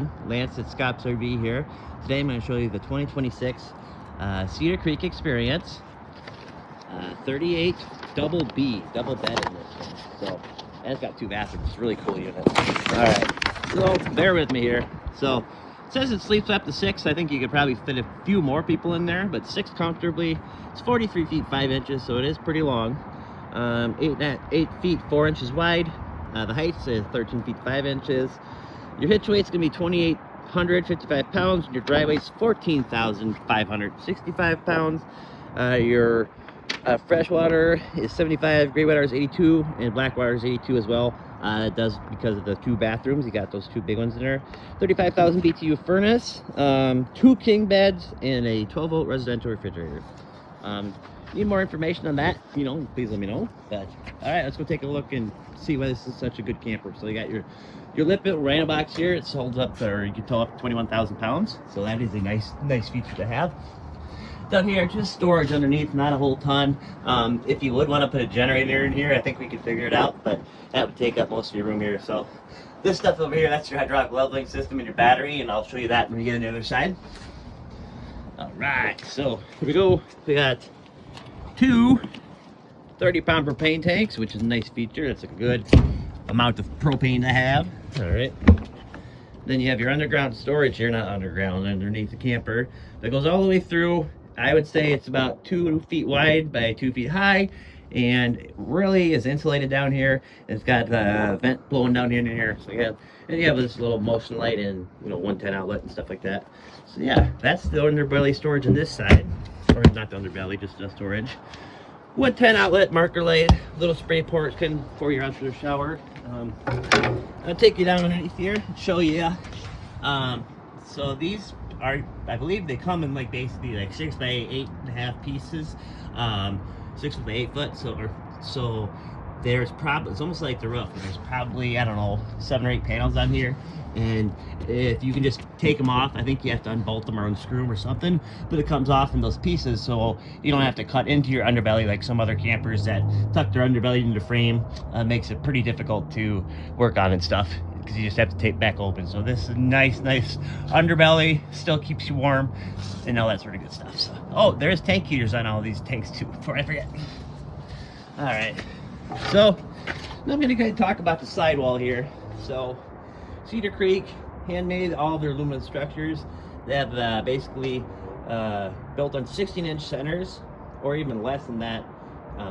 everyone. Lance at Scott's RV here. Today I'm going to show you the 2026 Cedar Creek Experience. 38 double B, double bed in this one. So, and it's got 2 bathrooms. It's a really cool unit. Alright, so bear with me here. So, it says it sleeps up to 6. I think you could probably fit a few more people in there, but 6 comfortably. It's 43 feet 5 inches, so it is pretty long. 8 feet 4 inches wide. The height is 13 feet 5 inches. Your hitch weight's gonna be 2,855 pounds. Your dry weight's 14,565 pounds. Your fresh water is 75, gray water is 82, and black water is 82 as well. It does because of the 2 bathrooms. You got those 2 big ones in there. 35,000 BTU furnace, 2 king beds, and a 12-volt residential refrigerator. Need more information on that, you know, please let me know. But all right, let's go take a look and see why this is such a good camper. So you got your lit-built rhino box here. It holds up, or you can tow up to 21,000 pounds. So that is a nice feature to have. Down here, just storage underneath, not a whole ton. If you would want to put a generator in here, I think we could figure it out, but that would take up most of your room here. So this stuff over here, that's your hydraulic leveling system and your battery, and I'll show you that when we get on the other side. All right, so here we go. We got 2 30-pound propane tanks, which is a nice feature. That's a good amount of propane to have. All right. Then you have your underground storage here, not underground, underneath the camper. That goes all the way through. I would say it's about 2 feet wide by 2 feet high, and it really is insulated down here. It's got a vent blowing down in here. So you have this little motion light and 110 outlet and stuff like that. So yeah, that's the underbelly storage on this side. Or not the underbelly, just the storage. 110 outlet, marker light, little spray port for your outdoor shower. I'll take you down underneath here and show you. So these are, I believe they come in basically 6 by 8.5 pieces, 6 foot by 8 foot. So there's probably, it's almost like the roof. There's probably, I don't know, 7 or 8 panels on here. And if you can just take them off, I think you have to unbolt them or unscrew them or something, but it comes off in those pieces, so you don't have to cut into your underbelly like some other campers that tuck their underbelly into the frame. Makes it pretty difficult to work on and stuff, because you just have to tape back open. So this is nice underbelly, still keeps you warm, and all that sort of good stuff. So, oh, there's tank heaters on all of these tanks too, before I forget. All right, so now I'm gonna kind of talk about the sidewall here. So Cedar Creek, handmade all their aluminum structures. They have basically built on 16-inch centers, or even less than that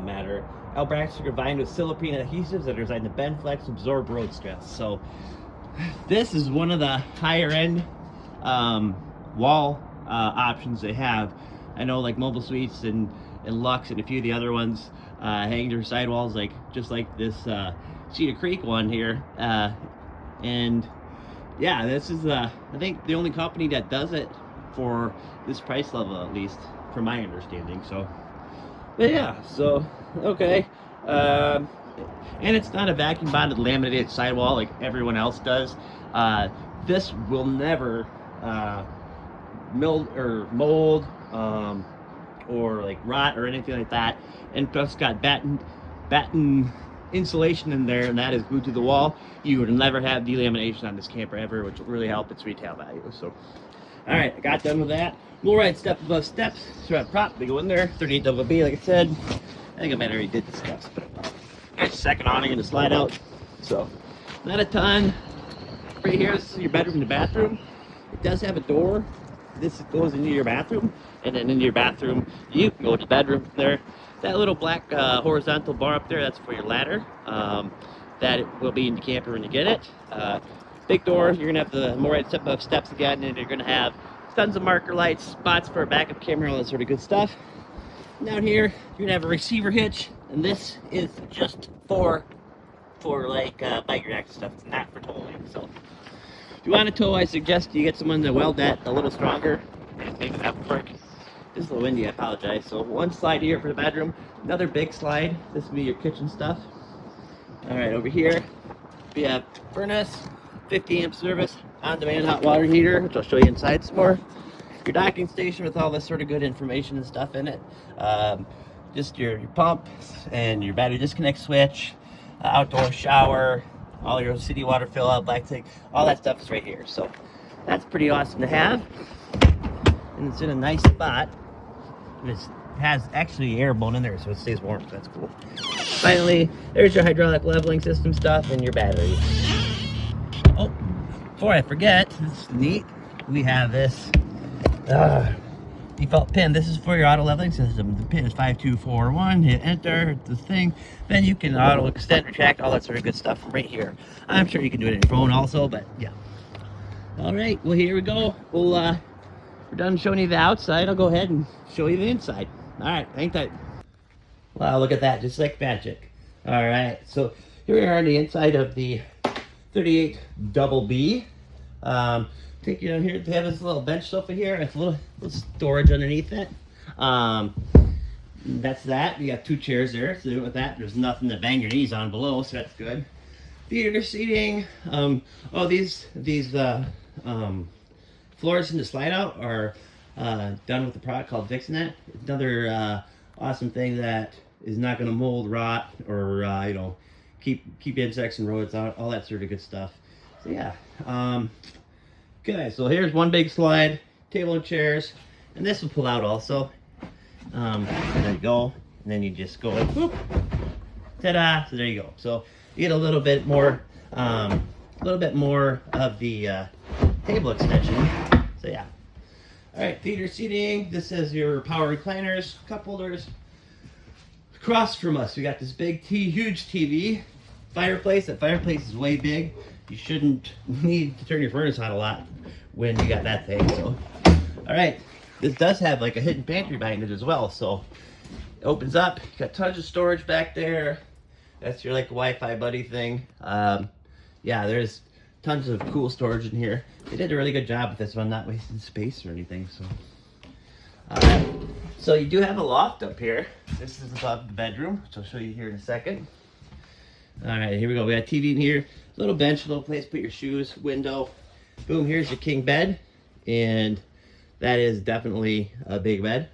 matter. L brackets are combined with silicone adhesives that are designed to bend, flex, absorb road stress. So this is one of the higher end wall options they have. I know Mobile Suites and Lux and a few of the other ones hang their sidewalls just like this Cedar Creek one here. And yeah, this is I think the only company that does it for this price level, at least from my understanding. So but yeah, so okay, and it's not a vacuum bonded laminated sidewall like everyone else does. This will never mold or rot or anything like that, and plus got batten insulation in there, and that is glued to the wall. You would never have delamination on this camper ever, which will really help its retail value. So all right, I got done with that. We'll ride step above steps. So I prop, they go in there, 38 double B, like I said. I think I might already did the steps, but there's a second awning and a slide out. So not a ton. Right here, this is your bedroom and the bathroom. It does have a door. This goes into your bathroom, and then into your bathroom you can go to the bedroom from there. That little black horizontal bar up there, that's for your ladder. That will be in the camper when you get it. Big door, you're gonna have the more right step above steps again, and you're gonna have tons of marker lights, spots for a backup camera, all that sort of good stuff. Down here, you're gonna have a receiver hitch, and this is just for bike rack stuff, not for towing. So if you want to tow, I suggest you get someone to weld that a little stronger. Maybe that would work. It's a little windy, I apologize. So one slide here for the bedroom, another big slide. This will be your kitchen stuff. All right, over here we have furnace, 50 amp service, on-demand hot water heater, which I'll show you inside some more. Your docking station with all this sort of good information and stuff in it. Just your pump and your battery disconnect switch, outdoor shower, all your city water fill out, black tank, all that stuff is right here. So that's pretty awesome to have. And it's in a nice spot. It has actually air blown in there, so it stays warm. So that's cool. Finally, there's your hydraulic leveling system stuff and your battery. Oh, before I forget, this is neat. We have this default pin. This is for your auto leveling system. The pin is 5241. Hit enter, the thing. Then you can auto extend, retract, all that sort of good stuff from right here. I'm sure you can do it on your phone also, but yeah. All right, well, here we go. We're done showing you the outside. I'll go ahead and show you the inside. All right, hang tight. Wow, look at that, just like magic. All right, so here we are on the inside of the 38 double B. Take you down here. They have this little bench sofa here. It's a little storage underneath it. That's that. You got 2 chairs there. So with that, there's nothing to bang your knees on below, so that's good. Theater seating. These floors in the slide out are done with a product called Vixnet. It's another awesome thing that is not going to mold, rot, or keep insects and rodents out, all that sort of good stuff. So yeah. Okay, so here's one big slide, table and chairs, and this will pull out also. There you go, and then you just go like whoop, ta-da! So there you go. So you get a little bit more of the table extension. So yeah. All right, theater seating. This is your power recliners, cup holders. Across from us, we got this big huge TV, fireplace. That fireplace is way big. You shouldn't need to turn your furnace on a lot when you got that thing. So, all right, this does have like a hidden pantry behind it as well. So it opens up. You got tons of storage back there. That's your like Wi-Fi buddy thing. Yeah, there's tons of cool storage in here. They did a really good job with this one, not wasting space or anything. So you do have a loft up here. This is above the bedroom, which I'll show you here in a second. All right, here we go. We got TV in here, little bench, little place to put your shoes, window. Boom, here's your king bed, and that is definitely a big bed.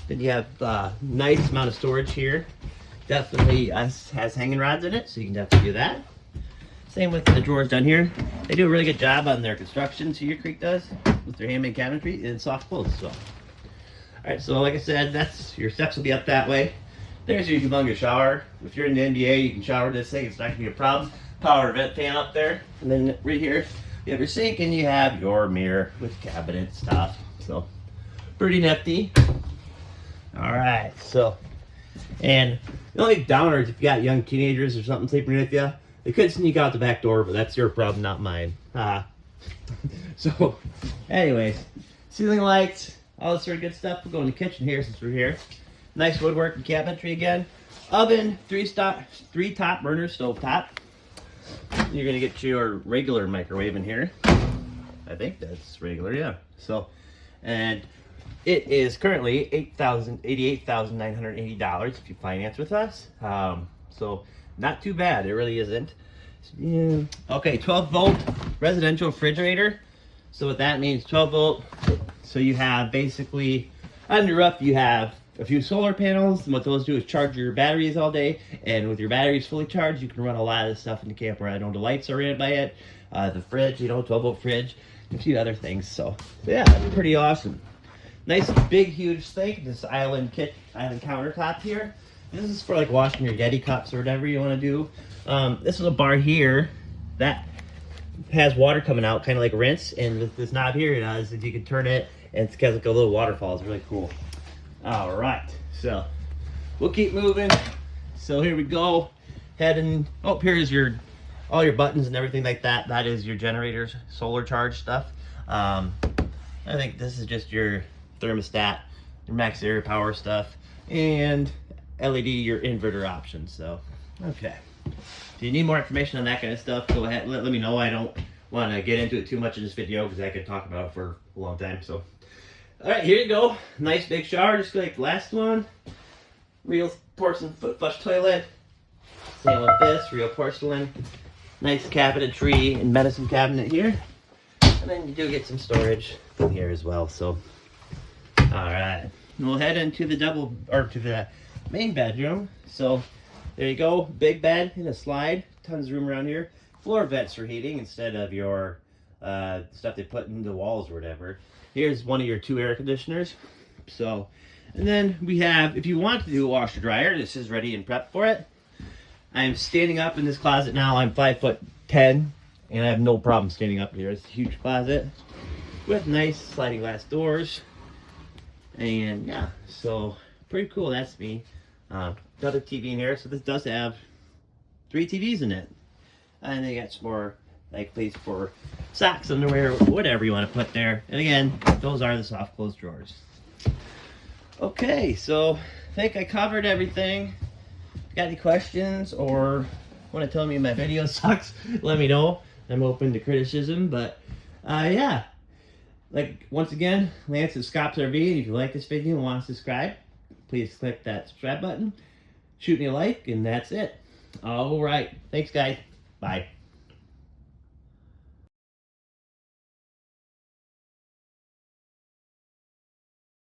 Then you have a nice amount of storage here. Definitely has hanging rods in it, so you can definitely do that. Same with the drawers down here. They do a really good job on their construction, Cedar Creek does, with their handmade cabinetry and soft clothes. So, all right, so like I said, that's your steps will be up that way. There's your humongous shower. If you're in the NBA, you can shower this thing. It's not gonna be a problem. Power vent fan up there, and then right here you have your sink and you have your mirror with cabinet stuff. So pretty nifty. All right, so and the only downer is if you got young teenagers or something sleeping with you, they could sneak out the back door, but that's your problem, not mine. So, anyways, ceiling lights, all this sort of good stuff. We'll go in the kitchen here since we're here. Nice woodwork and cabinetry again. Oven, 3 top burner stove top. You're gonna get your regular microwave in here. I think that's regular, yeah. So, and it is currently $88,980 if you finance with us. So not too bad. It really isn't. Yeah. Okay, 12-volt residential refrigerator. So what that means, 12-volt. So you have basically on your roof you have a few solar panels, and what those do is charge your batteries all day. And with your batteries fully charged, you can run a lot of the stuff in the camper. I know the lights are in by it, the fridge, 12-volt fridge, and a few other things. So yeah, pretty awesome. Nice big huge sink. This island countertop here. This is for like washing your Yeti cups or whatever you want to do. This is a bar here that has water coming out, kind of like rinse. And with this knob here, it does. If you can turn it, and it's got like a little waterfall. It's really cool. All right, so we'll keep moving. So here we go. Heading. Oh, here's all your buttons and everything like that. That is your generators, solar charge stuff. I think this is just your thermostat, your max area power stuff, and LED, your inverter options. So, okay. If you need more information on that kind of stuff, go ahead. Let me know. I don't want to get into it too much in this video because I could talk about it for a long time. So, all right, here you go. Nice big shower, just like the last one. Real porcelain foot flush toilet. Same with this, real porcelain. Nice cabinetry and medicine cabinet here. And then you do get some storage in here as well. So, all right, we'll head into the to the main bedroom. So there you go, big bed and a slide, tons of room around here. Floor vents for heating instead of your stuff they put in the walls or whatever. Here's one of your 2 air conditioners. So, and then we have, if you want to do a washer dryer, this is ready and prepped for it. I'm standing up in this closet now. I'm 5'10", and I have no problem standing up here. It's a huge closet with nice sliding glass doors. And yeah, so pretty cool. That's me. Another TV in here. So this does have 3 TVs in it. And they got some more like place for socks, underwear, whatever you want to put there. And again, those are the soft close drawers. Okay, so I think I covered everything. Got any questions or want to tell me my video sucks, let me know. I'm open to criticism, but yeah. Like, once again, Lance is Scops RV, and if you like this video and want to subscribe, please click that subscribe button, shoot me a like, and that's it. All right. Thanks, guys. Bye.